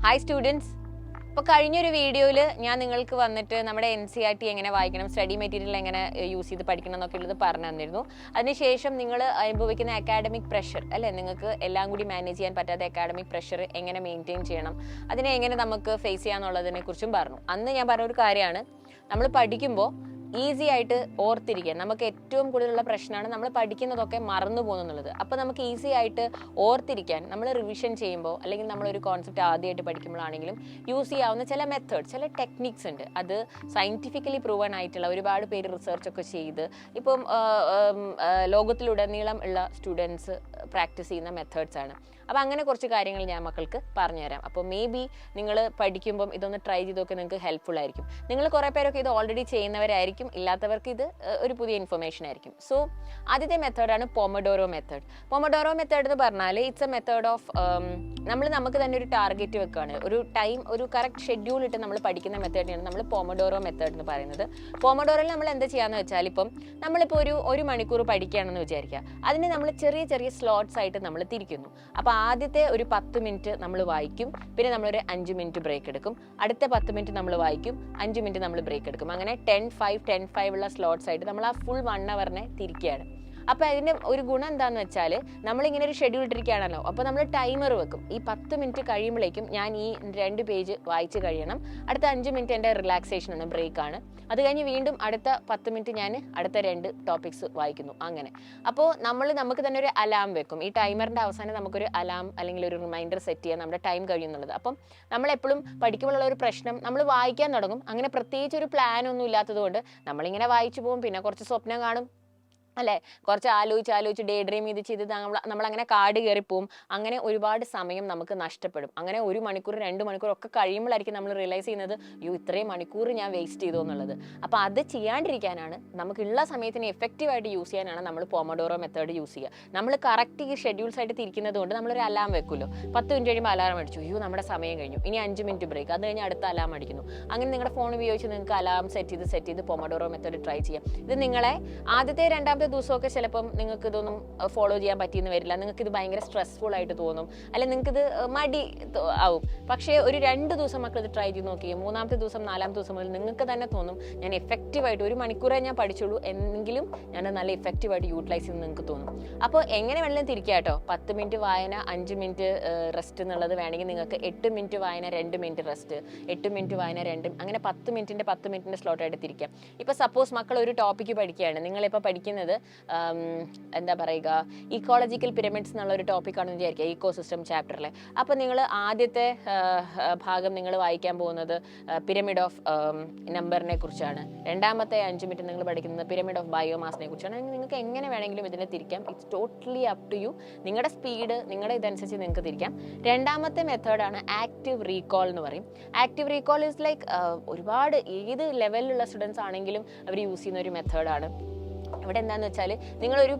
Hi students. ഇപ്പോൾ കഴിഞ്ഞൊരു വീഡിയോയിൽ ഞാൻ നിങ്ങൾക്ക് വന്നിട്ട് നമ്മുടെ NCERT എങ്ങനെ വായിക്കണം, സ്റ്റഡി മെറ്റീരിയൽ എങ്ങനെ യൂസ് ചെയ്ത് പഠിക്കണം എന്നൊക്കെ ഉള്ളത് പറഞ്ഞു തന്നിരുന്നു. അതിനുശേഷം നിങ്ങൾ അനുഭവിക്കുന്ന അക്കാഡമിക് പ്രഷർ അല്ലേ, നിങ്ങൾക്ക് എല്ലാം കൂടി മാനേജ് ചെയ്യാൻ പറ്റാത്ത അക്കാഡമിക് പ്രഷർ എങ്ങനെ മെയിൻറ്റെയിൻ ചെയ്യണം, അതിനെ എങ്ങനെ നമുക്ക് ഫേസ് ചെയ്യാന്നുള്ളതിനെ കുറിച്ചും പറഞ്ഞു. അന്ന് ഞാൻ പറഞ്ഞൊരു കാര്യമാണ്, നമ്മൾ പഠിക്കുമ്പോൾ ഈസി ആയിട്ട് ഓർത്തിരിക്കാൻ നമുക്ക് ഏറ്റവും കൂടുതലുള്ള പ്രശ്നമാണ് നമ്മൾ പഠിക്കുന്നതൊക്കെ മറന്നു പോകുന്നുള്ളത്. അപ്പോൾ നമുക്ക് ഈസി ആയിട്ട് ഓർത്തിരിക്കാൻ നമ്മൾ റിവിഷൻ ചെയ്യുമ്പോൾ അല്ലെങ്കിൽ നമ്മളൊരു കോൺസെപ്റ്റ് ആദ്യമായിട്ട് പഠിക്കുമ്പോഴാണെങ്കിലും യൂസ് ചെയ്യാവുന്ന ചില മെത്തേഡ്സ്, ചില ടെക്നിക്സ് ഉണ്ട്. അത് സയൻറ്റിഫിക്കലി പ്രൂവൺ ആയിട്ടുള്ള ഒരുപാട് പേര് റിസർച്ചൊക്കെ ചെയ്ത് ഇപ്പം ലോകത്തിലുടനീളം ഉള്ള സ്റ്റുഡൻസ് പ്രാക്ടീസ് ചെയ്യുന്ന മെത്തേഡ്സ് ആണ്. അപ്പോൾ അങ്ങനെ കുറച്ച് കാര്യങ്ങൾ ഞാൻ മക്കൾക്ക് പറഞ്ഞുതരാം. അപ്പോൾ മേ ബി നിങ്ങൾ പഠിക്കുമ്പം ഇതൊന്ന് ട്രൈ ചെയ്തൊക്കെ നിങ്ങൾക്ക് ഹെൽപ്ഫുൾ ആയിരിക്കും. നിങ്ങൾ കുറേ പേരൊക്കെ ഇത് ഓൾറെഡി ചെയ്യുന്നവരായിരിക്കും, ഇല്ലാത്തവർക്ക് ഇത് ഒരു പുതിയ ഇൻഫർമേഷൻ ആയിരിക്കും. സോ ആദ്യത്തെ മെത്തേഡാണ് പൊമഡോറോ മെത്തേഡ്. പൊമഡോറോ മെത്തേഡ് എന്ന് പറഞ്ഞാൽ ഇറ്റ്സ് എ മെത്തേഡ് ഓഫ് നമുക്ക് തന്നെ ഒരു ടാർഗറ്റ് വെക്കുകയാണ്, ഒരു ടൈം, ഒരു കറക്റ്റ് ഷെഡ്യൂൾ ഇട്ട് നമ്മൾ പഠിക്കുന്ന മെത്തേഡിനാണ് നമ്മൾ പൊമഡോറോ മെത്തേഡ് എന്ന് പറയുന്നത്. പൊമഡോറോയിൽ നമ്മൾ എന്താ ചെയ്യാന്ന് വെച്ചാൽ, ഇപ്പം നമ്മളിപ്പോൾ ഒരു മണിക്കൂർ പഠിക്കുകയാണെന്ന് വിചാരിക്കുക, അതിന് നമ്മൾ ചെറിയ ചെറിയ സ്ലോട്ട്സ് ആയിട്ട് നമ്മൾ തിരിക്കുന്നു. അപ്പോൾ ആദ്യത്തെ ഒരു 10 മിനിറ്റ് നമ്മൾ വായിക്കും, പിന്നെ നമ്മളൊരു 5 മിനിറ്റ് ബ്രേക്ക് എടുക്കും, അടുത്ത 10 മിനിറ്റ് നമ്മൾ വായിക്കും, 5 മിനിറ്റ് നമ്മൾ ബ്രേക്ക് എടുക്കും. അങ്ങനെ 10-5 ഉള്ള സ്ലോട്ട്സ് ആയിട്ട് നമ്മൾ ആ ഫുൾ 1 അവറിനെ തിരിക്കുകയാണ്. അപ്പോൾ അതിൻ്റെ ഒരു ഗുണം എന്താണെന്ന് വെച്ചാൽ, നമ്മളിങ്ങനെ ഒരു ഷെഡ്യൂൾ ഇട്ടിരിക്കുകയാണല്ലോ, അപ്പോൾ നമ്മൾ ടൈമർ വെക്കും. ഈ 10 മിനിറ്റ് കഴിയുമ്പോഴേക്കും ഞാൻ ഈ 2 പേജ് വായിച്ച് കഴിയണം, അടുത്ത 5 മിനിറ്റ് എൻ്റെ റിലാക്സേഷനാണ്, ബ്രേക്കാണ്, അത് കഴിഞ്ഞ് വീണ്ടും അടുത്ത 10 മിനിറ്റ് ഞാൻ അടുത്ത 2 ടോപ്പിക്സ് വായിക്കുന്നു. അങ്ങനെ അപ്പോൾ നമുക്ക് തന്നെ ഒരു അലാം വെക്കും. ഈ ടൈമറിൻ്റെ അവസാനം നമുക്കൊരു അലാം അല്ലെങ്കിൽ ഒരു റിമൈൻഡർ സെറ്റ് ചെയ്യാൻ നമ്മുടെ ടൈം കഴിയുന്നുള്ളത്. അപ്പം നമ്മളെപ്പോഴും പഠിക്കുമ്പോഴുള്ള ഒരു പ്രശ്നം, നമ്മൾ വായിക്കാൻ തുടങ്ങും, അങ്ങനെ പ്രത്യേകിച്ച് ഒരു പ്ലാൻ ഒന്നും ഇല്ലാത്തത് കൊണ്ട് നമ്മളിങ്ങനെ വായിച്ചു പോകും, പിന്നെ കുറച്ച് സ്വപ്നം കാണും അല്ലേ, കുറച്ച് ആലോചിച്ച് ഡേ ഡ്രീം ചെയ്ത് നമ്മളങ്ങനെ കാട് കയറിപ്പോവും. അങ്ങനെ ഒരുപാട് സമയം നമുക്ക് നഷ്ടപ്പെടും. അങ്ങനെ 1 മണിക്കൂർ 2 മണിക്കൂർ ഒക്കെ കഴിയുമ്പോഴായിരിക്കും നമ്മൾ റിയലൈസ് ചെയ്യുന്നത്, ഇത്രയും മണിക്കൂർ ഞാൻ വേസ്റ്റ് ചെയ്തു എന്നുള്ളത്. അപ്പോൾ അത് ചെയ്യാണ്ടിരിക്കാനാണ്, നമുക്കുള്ള സമയത്തിന് എഫക്റ്റീവായിട്ട് യൂസ് ചെയ്യാനാണ് നമ്മൾ പൊമഡോറോ മെത്തേഡ് യൂസ് ചെയ്യുക. നമ്മൾ കറക്റ്റ് ഈ ഷെഡ്യൂൾസ് ആയിട്ട് തിരിക്കുന്നത് കൊണ്ട് നമ്മളൊരു അലാം വെക്കുമല്ലോ, 10 മിനിറ്റ് കഴിയുമ്പോൾ അലാം അടിച്ചു, നമ്മുടെ സമയം കഴിഞ്ഞു, ഇനി 5 മിനിറ്റ് ബ്രേക്ക്, അത് കഴിഞ്ഞ് അടുത്ത അലാം അടിക്കുന്നു. അങ്ങനെ നിങ്ങളുടെ ഫോൺ ഉപയോഗിച്ച് നിങ്ങൾക്ക് അലാം സെറ്റ് ചെയ്ത് പൊമഡോറോ മെത്തേഡ് ട്രൈ ചെയ്യാം. ഇത് നിങ്ങളെ ആദ്യത്തെ 2ാമത്തെ ദിവസമൊക്കെ ചിലപ്പം നിങ്ങൾക്ക് ഇതൊന്നും ഫോളോ ചെയ്യാൻ പറ്റിയെന്ന് വരില്ല, നിങ്ങൾക്ക് ഇത് ഭയങ്കര സ്ട്രെസ്ഫുൾ ആയിട്ട് തോന്നും, അല്ലെങ്കിൽ നിങ്ങൾക്കിത് മടി ആവും. പക്ഷേ ഒരു 2 ദിവസം മക്കൾ ഇത് ട്രൈ ചെയ്ത് നോക്കിയും 3ാമത്തെ ദിവസം 4ാമത്തെ ദിവസം മുതൽ നിങ്ങൾക്ക് തന്നെ തോന്നും, ഞാൻ എഫക്റ്റീവായിട്ട് 1 മണിക്കൂറേ ഞാൻ പഠിച്ചുള്ളൂ, എന്നെങ്കിലും ഞാൻ നല്ല എഫക്റ്റീവായിട്ട് യൂട്ടിലൈസ് ചെയ്യുന്നത് നിങ്ങൾക്ക് തോന്നും. അപ്പോൾ എങ്ങനെ വേണമെങ്കിലും തിരിക്കുക കേട്ടോ. 10 മിനിറ്റ് വായന, 5 മിനിറ്റ് റെസ്റ്റ് എന്നുള്ളത് വേണമെങ്കിൽ നിങ്ങൾക്ക് 8 മിനിറ്റ് വായന, 2 മിനിറ്റ് റെസ്റ്റ്, 8 മിനിറ്റ് വായന, 2, അങ്ങനെ 10 മിനിറ്റിൻ്റെ സ്ലോട്ടായിട്ട് തിരിക്കാം. ഇപ്പോൾ സപ്പോസ് മക്കൾ ഒരു ടോപ്പിക്ക് പഠിക്കുകയാണ്, നിങ്ങളിപ്പോൾ പഠിക്കുന്നത് എന്താ പറയുക, ഇക്കോളജിക്കൽ പിരമിഡ്സ് എന്നുള്ള ഒരു ടോപ്പിക്കാണെന്ന് വിചാരിക്കുക, ഇക്കോസിസ്റ്റം ചാപ്റ്ററിലെ. അപ്പോൾ നിങ്ങൾ ആദ്യത്തെ ഭാഗം നിങ്ങൾ വായിക്കാൻ പോകുന്നത് പിരമിഡ് ഓഫ് നമ്പറിനെ കുറിച്ചാണ്, 2ാമത്തെ 5 മിനിറ്റ് നിങ്ങൾ പഠിക്കുന്നത് പിരമിഡ് ഓഫ് ബയോമാസിനെ കുറിച്ചാണ്. നിങ്ങൾക്ക് എങ്ങനെ വേണമെങ്കിലും ഇതിനെ തിരിക്കാം. It's totally up to you, നിങ്ങളുടെ സ്പീഡ്, നിങ്ങളുടെ ഇതനുസരിച്ച് നിങ്ങൾക്ക് തിരിക്കാം. 2ാമത്തെ മെത്തേഡാണ് ആക്റ്റീവ് റീകോൾ എന്ന് പറയും. ആക്റ്റീവ് റീകോൾ ഈസ് ലൈക്ക് ഒരുപാട് ഏത് ലെവലിലുള്ള സ്റ്റുഡൻസ് ആണെങ്കിലും അവർ യൂസ് ചെയ്യുന്ന ഒരു മെത്തേഡാണ്. ഇവിടെ എന്താണെന്ന് വെച്ചാൽ, നിങ്ങളൊരു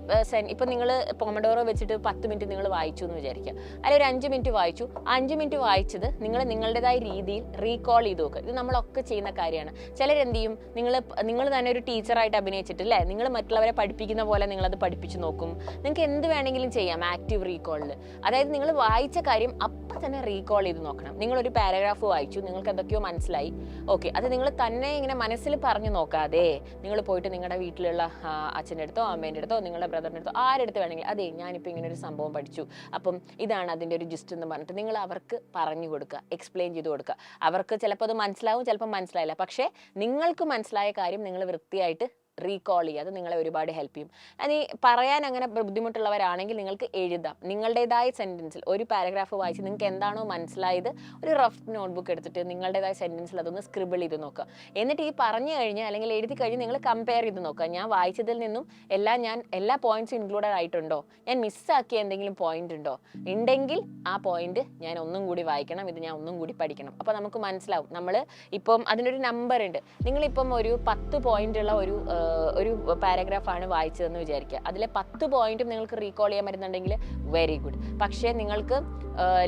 ഇപ്പം നിങ്ങൾ പൊമഡോറോ വെച്ചിട്ട് 10 മിനിറ്റ് നിങ്ങൾ വായിച്ചു എന്ന് വിചാരിക്കുക, അല്ലെങ്കിൽ ഒരു 5 മിനിറ്റ് വായിച്ചു, 5 മിനിറ്റ് വായിച്ചത് നിങ്ങൾ നിങ്ങളുടേതായ രീതിയിൽ റീകോൾ ചെയ്ത് നോക്കുക. ഇത് നമ്മളൊക്കെ ചെയ്യുന്ന കാര്യമാണ്. ചിലരെന്ത് ചെയ്യും, നിങ്ങൾ തന്നെ ഒരു ടീച്ചറായിട്ട് അഭിനയിച്ചിട്ട് അല്ലേ, നിങ്ങൾ മറ്റുള്ളവരെ പഠിപ്പിക്കുന്ന പോലെ നിങ്ങളത് പഠിപ്പിച്ച് നോക്കും. നിങ്ങൾക്ക് എന്ത് വേണമെങ്കിലും ചെയ്യാം ആക്റ്റീവ് റീകോളിൽ. അതായത് നിങ്ങൾ വായിച്ച കാര്യം അപ്പം തന്നെ റീകോൾ ചെയ്ത് നോക്കണം. നിങ്ങളൊരു പാരഗ്രാഫ് വായിച്ചു, നിങ്ങൾക്ക് എന്തൊക്കെയോ മനസ്സിലായി, ഓക്കെ, അത് നിങ്ങൾ തന്നെ ഇങ്ങനെ മനസ്സിൽ പറഞ്ഞു നോക്കാതെ നിങ്ങൾ പോയിട്ട് നിങ്ങളുടെ വീട്ടിലുള്ള അച്ഛൻ്റെ അടുത്തോ അമ്മേൻ്റെ അടുത്തോ നിങ്ങളുടെ ബ്രദറിൻ്റെ അടുത്തോ ആരെടുത്ത് വേണമെങ്കിൽ, അതെ ഞാനിപ്പോൾ ഇങ്ങനെ ഒരു സംഭവം പഠിച്ചു, അപ്പം ഇതാണ് അതിൻ്റെ ഒരു ജിസ്റ്റ് എന്ന് പറഞ്ഞിട്ട് നിങ്ങൾ അവർക്ക് പറഞ്ഞു കൊടുക്കുക, എക്സ്പ്ലെയിൻ ചെയ്ത് കൊടുക്കുക. അവർക്ക് ചിലപ്പോൾ അത് മനസ്സിലാവും, ചിലപ്പോൾ മനസ്സിലായില്ല, പക്ഷേ നിങ്ങൾക്ക് മനസ്സിലായ കാര്യം നിങ്ങൾ വൃത്തിയായിട്ട് റീകോൾ ചെയ്യുക. അത് നിങ്ങളെ ഒരുപാട് ഹെൽപ്പ് ചെയ്യും. അത് പറയാൻ അങ്ങനെ ബുദ്ധിമുട്ടുള്ളവരാണെങ്കിൽ നിങ്ങൾക്ക് എഴുതാം, നിങ്ങളുടേതായ സെൻറ്റൻസിൽ ഒരു പാരഗ്രാഫ് വായിച്ച് നിങ്ങൾക്ക് എന്താണോ മനസ്സിലായത് ഒരു റഫ് നോട്ട്ബുക്ക് എടുത്തിട്ട് നിങ്ങളുടേതായ സെൻറ്റൻസിൽ അതൊന്ന് സ്ക്രിബിൾ ചെയ്ത് നോക്കുക. എന്നിട്ട് ഈ പറഞ്ഞു കഴിഞ്ഞ് അല്ലെങ്കിൽ എഴുതി കഴിഞ്ഞ് നിങ്ങൾ കമ്പയർ ചെയ്ത് നോക്കുക, ഞാൻ വായിച്ചതിൽ നിന്നും എല്ലാ പോയിന്റ്സും ഇൻക്ലൂഡഡ് ആയിട്ടുണ്ടോ, ഞാൻ മിസ്സാക്കിയ എന്തെങ്കിലും പോയിന്റ് ഉണ്ടോ, ഉണ്ടെങ്കിൽ ആ പോയിന്റ് ഞാൻ ഒന്നും കൂടി വായിക്കണം, ഇത് ഞാൻ ഒന്നും കൂടി പഠിക്കണം. അപ്പോൾ നമുക്ക് മനസ്സിലാവും. നമ്മൾ ഇപ്പം അതിനൊരു നമ്പർ ഉണ്ട്, നിങ്ങളിപ്പം ഒരു 10 പോയിന്റുള്ള ഒരു ഒരു പാരഗ്രാഫാണ് വായിച്ചതെന്ന് വിചാരിക്കുക. അതിലെ 10 പോയിന്റും നിങ്ങൾക്ക് റീകോൾ ചെയ്യാൻ പറ്റുന്നുണ്ടെങ്കിൽ വെരി ഗുഡ്. പക്ഷേ നിങ്ങൾക്ക്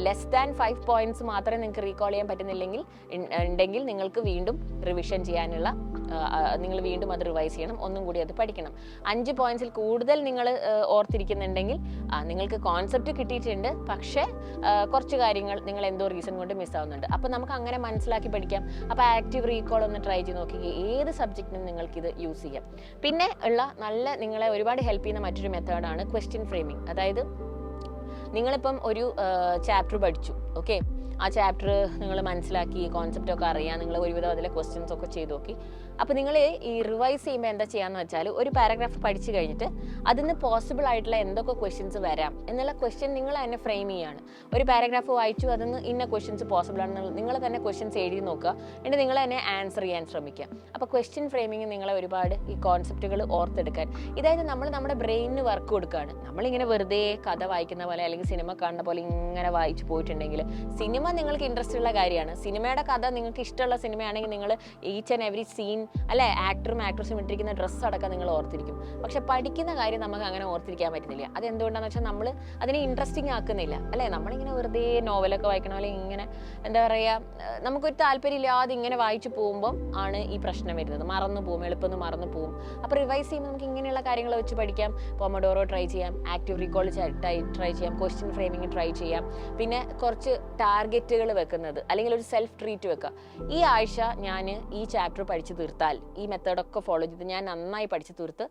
ലെസ് ദാൻ 5 പോയിന്റ്സ് മാത്രമേ നിങ്ങൾക്ക് റീകോൾ ചെയ്യാൻ പറ്റുന്നില്ലെങ്കിൽ നിങ്ങൾക്ക് വീണ്ടും റിവിഷൻ ചെയ്യാനുള്ള നിങ്ങൾ വീണ്ടും അത് റിവൈസ് ചെയ്യണം, ഒന്നും കൂടി അത് പഠിക്കണം. 5 പോയിന്റ്സിൽ കൂടുതൽ നിങ്ങൾ ഓർത്തിരിക്കുന്നുണ്ടെങ്കിൽ നിങ്ങൾക്ക് കോൺസെപ്റ്റ് കിട്ടിയിട്ടുണ്ട്, പക്ഷേ കുറച്ച് കാര്യങ്ങൾ നിങ്ങൾ എന്തോ റീസൺ കൊണ്ട് മിസ്സാവുന്നുണ്ട്. അപ്പോൾ നമുക്ക് അങ്ങനെ മനസ്സിലാക്കി പഠിക്കാം. അപ്പോൾ ആക്റ്റീവ് റീകോൾ ഒന്ന് ട്രൈ ചെയ്ത് നോക്കി, ഏത് സബ്ജക്റ്റിനും നിങ്ങൾക്കിത് യൂസ് ചെയ്യാം. പിന്നെ ഉള്ള നിങ്ങളെ ഒരുപാട് ഹെൽപ്പ് ചെയ്യുന്ന മറ്റൊരു മെത്തേഡാണ് ക്വസ്റ്റ്യൻ ഫ്രെയിമിങ്. അതായത് നിങ്ങളിപ്പം ഒരു ചാപ്റ്റർ പഠിച്ചു, ഓക്കെ, ആ ചാപ്റ്റർ നിങ്ങൾ മനസ്സിലാക്കി, കോൺസെപ്റ്റൊക്കെ അറിയാം, നിങ്ങൾ ഒരുവിധം അതിലെ ക്വസ്റ്റ്യൻസ് ഒക്കെ ചെയ്ത് നോക്കി. അപ്പോൾ നിങ്ങൾ ഈ റിവൈസ് ചെയ്യുമ്പോൾ എന്താ ചെയ്യാന്ന് വെച്ചാൽ, ഒരു പാരഗ്രാഫ് പഠിച്ചു കഴിഞ്ഞിട്ട് അതിന് പോസിബിൾ ആയിട്ടുള്ള എന്തൊക്കെ ക്വസ്റ്റ്യൻസ് വരാം എന്നുള്ള ക്വസ്റ്റ്യൻ നിങ്ങൾ തന്നെ ഫ്രെയിം ചെയ്യാണ്. ഒരു പാരഗ്രാഫ് വായിച്ചു, അതിന് ഇന്ന ക്വസ്റ്റ്യൻസ് പോസിബിൾ ആണെന്ന് നിങ്ങൾ തന്നെ ക്വസ്റ്റ്യൻസ് എഴുതി നോക്കുക, എന്നിട്ട് നിങ്ങൾ തന്നെ ആൻസർ ചെയ്യാൻ ശ്രമിക്കുക. അപ്പോൾ ക്വസ്റ്റ്യൻ ഫ്രെയിമിങ് നിങ്ങളെ ഒരുപാട് ഈ കോൺസെപ്റ്റുകൾ ഓർത്തെടുക്കാൻ, ഇതായത് നമ്മൾ നമ്മുടെ ബ്രെയിനിന് വർക്ക് കൊടുക്കുകയാണ്. നമ്മളിങ്ങനെ വെറുതെ കഥ വായിക്കുന്ന പോലെ അല്ലെങ്കിൽ സിനിമ കാണുന്ന പോലെ ഇങ്ങനെ വായിച്ചു പോയിട്ടുണ്ടെങ്കിൽ, സിനിമ നിങ്ങൾക്ക് ഇൻട്രസ്റ്റ് ഉള്ള കാര്യമാണ്, സിനിമയുടെ കഥ നിങ്ങൾക്ക് ഇഷ്ടമുള്ള സിനിമയാണെങ്കിൽ നിങ്ങൾ ഈച്ച് ആൻഡ് എവറി സീൻ അല്ലെ, ആക്ടറും ആക്ട്രസും ഇട്ടിരിക്കുന്ന ഡ്രസ്സ് അടക്കം നിങ്ങൾ ഓർത്തിരിക്കും. പക്ഷെ പഠിക്കുന്ന കാര്യം നമുക്ക് അങ്ങനെ ഓർത്തിരിക്കാൻ പറ്റുന്നില്ല. അത് എന്തുകൊണ്ടാണെന്ന് വെച്ചാൽ നമ്മൾ അതിനെ ഇൻട്രസ്റ്റിംഗ് ആക്കുന്നില്ല, അല്ലേ? നമ്മളിങ്ങനെ വെറുതെ നോവലൊക്കെ വായിക്കണ പോലെ ഇങ്ങനെ എന്താ പറയുക, നമുക്കൊരു താല്പര്യമില്ലാതെ ഇങ്ങനെ വായിച്ചു പോകുമ്പോൾ ആണ് ഈ പ്രശ്നം വരുന്നത്. മറന്നു പോകും, എളുപ്പം മറന്നു പോകും. അപ്പോൾ റിവൈസ് ചെയ്യുമ്പോൾ നമുക്ക് ഇങ്ങനെയുള്ള കാര്യങ്ങൾ വെച്ച് പഠിക്കാം. പൊമഡോറോ ട്രൈ ചെയ്യാം, ആക്റ്റീവ് റീകോൾ ട്രൈ ചെയ്യാം, ക്വസ്റ്റ്യൻ ഫ്രെയിമിങ് ട്രൈ ചെയ്യാം. പിന്നെ കുറച്ച് ടാർഗറ്റുകൾ വെക്കുന്നത്, അല്ലെങ്കിൽ ഒരു സെൽഫ് ട്രീറ്റ് വെക്കുക. ഈ ആഴ്ച ഞാൻ ഈ ചാപ്റ്റർ പഠിച്ചു തീർത്താൽ, ഈ മെത്തേഡൊക്കെ ഫോളോ ചെയ്ത് ഞാൻ നന്നായി പഠിച്ചു തീർത്ത്,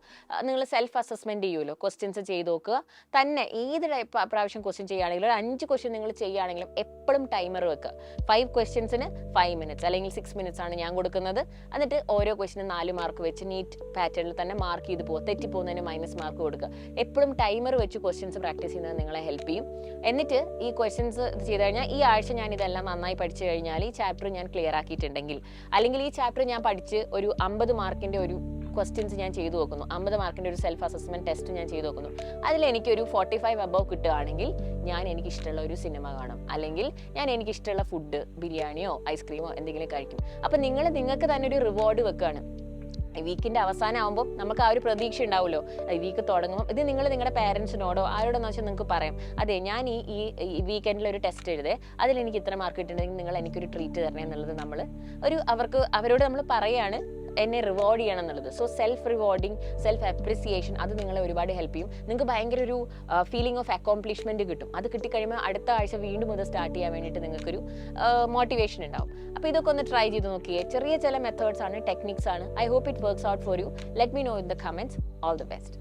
നിങ്ങൾ സെൽഫ് അസസ്മെന്റ് ചെയ്യുമല്ലോ, ക്വസ്റ്റ്യൻസ് ചെയ്ത് നോക്കുക. തന്നെ ഏത് പ്രാവശ്യം ക്വസ്റ്റ്യൻ ചെയ്യുകയാണെങ്കിലും, ഒരു 5 ക്വസ്റ്റ്യൻ നിങ്ങൾ ചെയ്യുകയാണെങ്കിലും എപ്പോഴും ടൈമർ വെക്കുക. 5 ക്വസ്റ്റ്യൻസിന് 5 മിനിറ്റ്സ് അല്ലെങ്കിൽ 6 മിനിറ്റ്സ് ആണ് ഞാൻ കൊടുക്കുന്നത്. എന്നിട്ട് ഓരോ ക്വസ്റ്റ്യനും 4 മാർക്ക് വെച്ച് നീറ്റ് പാറ്റേണിൽ തന്നെ മാർക്ക് ചെയ്ത് പോകുക. തെറ്റിപ്പോകുന്നതിന് മൈനസ് മാർക്ക് കൊടുക്കുക. എപ്പോഴും ടൈമർ വെച്ച് ക്വസ്റ്റ്യൻസ് പ്രാക്ടീസ് ചെയ്യുന്നത് നിങ്ങളെ ഹെൽപ്പ് ചെയ്യും. എന്നിട്ട് ഈ ക്വസ്റ്റ്യൻസ് ഇത് ചെയ്ത് കഴിഞ്ഞാൽ, ഈ ആഴ്ച ഞാൻ ഇതെല്ലാം നന്നായി പഠിച്ചു കഴിഞ്ഞാൽ, ഈ ചാപ്റ്റർ ഞാൻ ക്ലിയർ ആക്കിയിട്ടുണ്ടെങ്കിൽ, അല്ലെങ്കിൽ ഈ ചാപ്റ്റർ ഞാൻ പഠിച്ച് ഒരു 50 മാർക്കിൻ്റെ ഒരു ക്വസ്റ്റ്യൻസ് ഞാൻ ചെയ്തു നോക്കുന്നു, 50 മാർക്കിൻ്റെ ഒരു സെൽഫ് അസസ്മെന്റ് ടെസ്റ്റ് ഞാൻ ചെയ്തു നോക്കുന്നു, അതിൽ എനിക്കൊരു 45 അബവ് കിട്ടുകയാണെങ്കിൽ ഞാൻ എനിക്കിഷ്ടമുള്ള ഒരു സിനിമ കാണും, അല്ലെങ്കിൽ ഞാൻ എനിക്കിഷ്ടമുള്ള ഫുഡ്, ബിരിയാണിയോ ഐസ്ക്രീമോ എന്തെങ്കിലും കഴിക്കും. അപ്പം നിങ്ങൾക്ക് തന്നെ ഒരു റിവാർഡ് വെക്കുകയാണ്. വീക്കിൻ്റെ അവസാനം ആകുമ്പോൾ നമുക്ക് ആ ഒരു പ്രതീക്ഷ ഉണ്ടാവുമല്ലോ, വീക്ക് തുടങ്ങുമ്പോൾ. ഇത് നിങ്ങൾ നിങ്ങളുടെ പേരൻസിനോടോ ആരോടെന്ന് വെച്ചാൽ നിങ്ങൾക്ക് പറയാം, അതെ ഞാൻ ഈ വീക്കെൻഡിൽ ഒരു ടെസ്റ്റ് എഴുതേ, അതിൽ എനിക്ക് ഇത്ര മാർക്ക് കിട്ടുന്നുണ്ടെങ്കിൽ നിങ്ങൾ എനിക്കൊരു ട്രീറ്റ് തരണേ എന്നുള്ളത് നമ്മൾ അവരോട് നമ്മൾ പറയുകയാണ്, എന്നെ റിവാർഡ് ചെയ്യണം എന്നുള്ളത്. So self rewarding, self appreciation, അത് നിങ്ങളെ ഒരുപാട് ഹെൽപ്പ് ചെയ്യും. നിങ്ങൾക്ക് ഭയങ്കര ഒരു ഫീലിംഗ് ഓഫ് അക്കോംപ്ലിഷ്മെന്റ് കിട്ടും. അത് കിട്ടിക്കഴിയുമ്പോൾ അടുത്ത ആഴ്ച വീണ്ടും അത് സ്റ്റാർട്ട് ചെയ്യാൻ വേണ്ടിയിട്ട് നിങ്ങൾക്കൊരു മോട്ടിവേഷൻ ഉണ്ടാവും. അപ്പോൾ ഇതൊക്കെ ഒന്ന് ട്രൈ ചെയ്ത് നോക്കിയേ. ചെറിയ ചില മെത്തേഡ്സ് ആണ്, ടെക്നിക്സ് ആണ്. I hope it works out for you. Let me know in the comments. All the best.